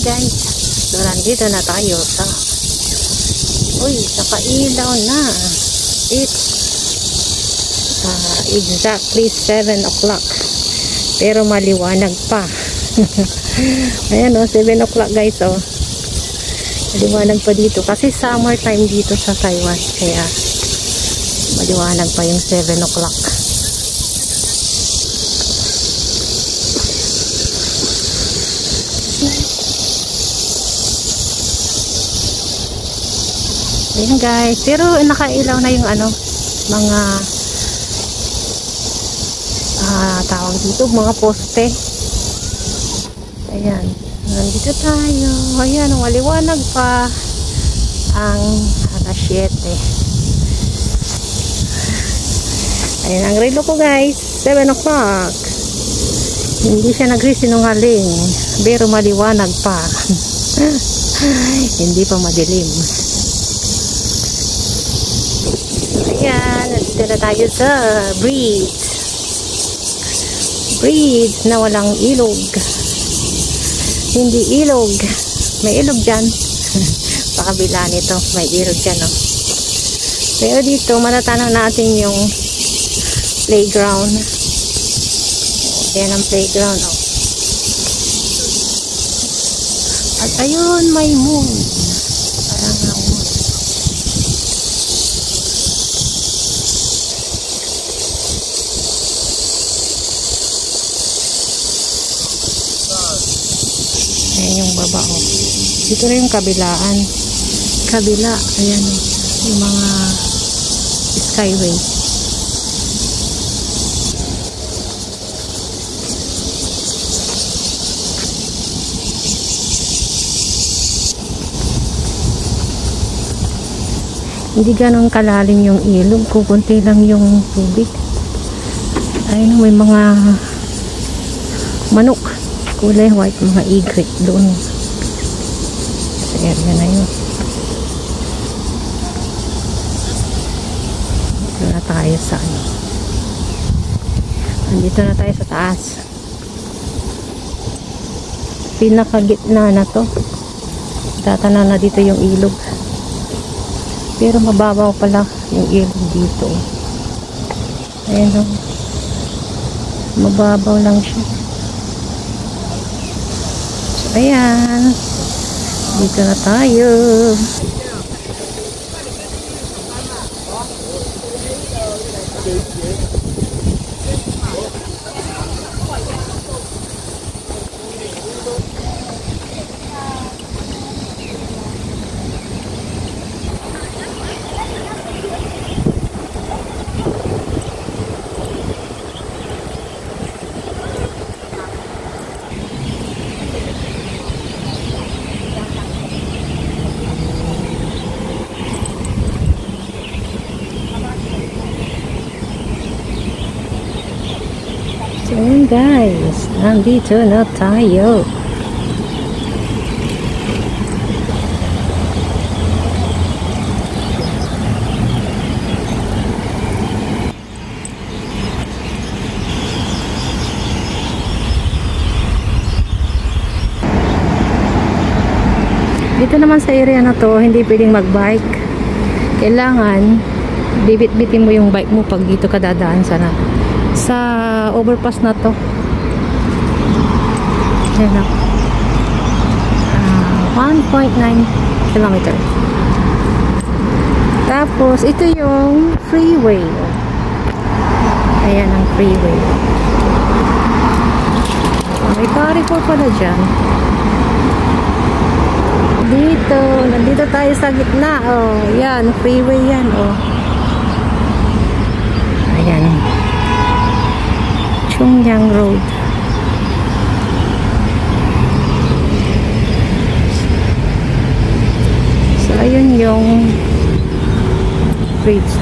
guys. So, nandito na tayo sa nakailaw na. It's exactly 7 o'clock. Pero maliwanag pa. Ayan 7 o'clock guys maliwanag pa dito. Kasi summer time dito sa Taiwan. Kaya maliwanag pa yung 7 o'clock. Ayan guys, pero nakailaw na yung mga tawag dito, mga poste. Ayan, nandito tayo. Ayan, maliwanag pa ang alas 7. Ayan ang relo ko guys, 7 o'clock. Hindi siya nagsisinungaling, pero maliwanag pa. Hindi pa madilim. Ayan, nandito na tayo sa bridge na walang ilog. Hindi ilog, may ilog dyan. Sa kabila nito may ilog dyan pero dito matatanaw natin yung playground. Ayan ang playground at ayun may moon. Parang moon. Ayan yung baba dito na yung kabila. Ayan yung mga skyway. Hindi ganun kalalim yung ilog, kukunti lang yung tubig. Ayun may mga manok kulay white, mga egret doon sa area na yun. Dito na tayo sa andito na tayo sa taas, pinakagitna na to. Tatanaw na dito yung ilog, pero mababaw pala yung ilog dito. Ayan mababaw lang siya. Ayan, dito na tayo. So yun guys, nandito na tayo. Dito naman sa area na to, hindi pwedeng mag-bike. Kailangan bibit-bitin mo yung bike mo pag dito ka dadaan sa overpass na to. Ayan 1.9 kilometer. Tapos ito yung freeway. Ayan ang freeway. May parikour pala dyan. Nandito tayo sa gitna. Yan, freeway yan. Ayan. Chungyang Road. So, ayun yung bridge.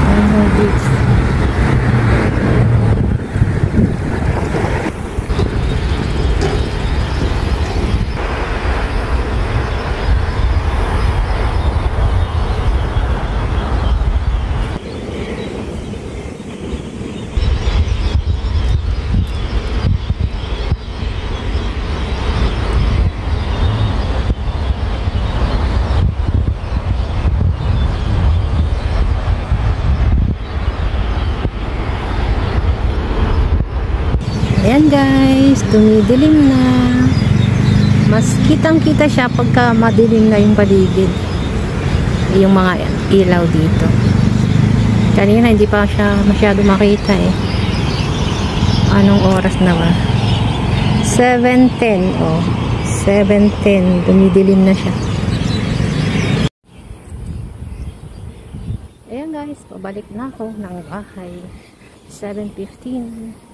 Ayun yung bridge. Ayan guys, dumidilim na. Mas kitang-kita siya pagka madilim na yung paligid. Yung mga ilaw dito. Kanina hindi pa siya masyado makita eh. Anong oras na ba? 7:10. Oh, 7:10. Dumidilim na siya. Ayan guys, pabalik na ako ng bahay. 7:15.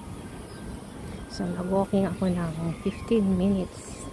So, nag-walking ako ng 15 minutes.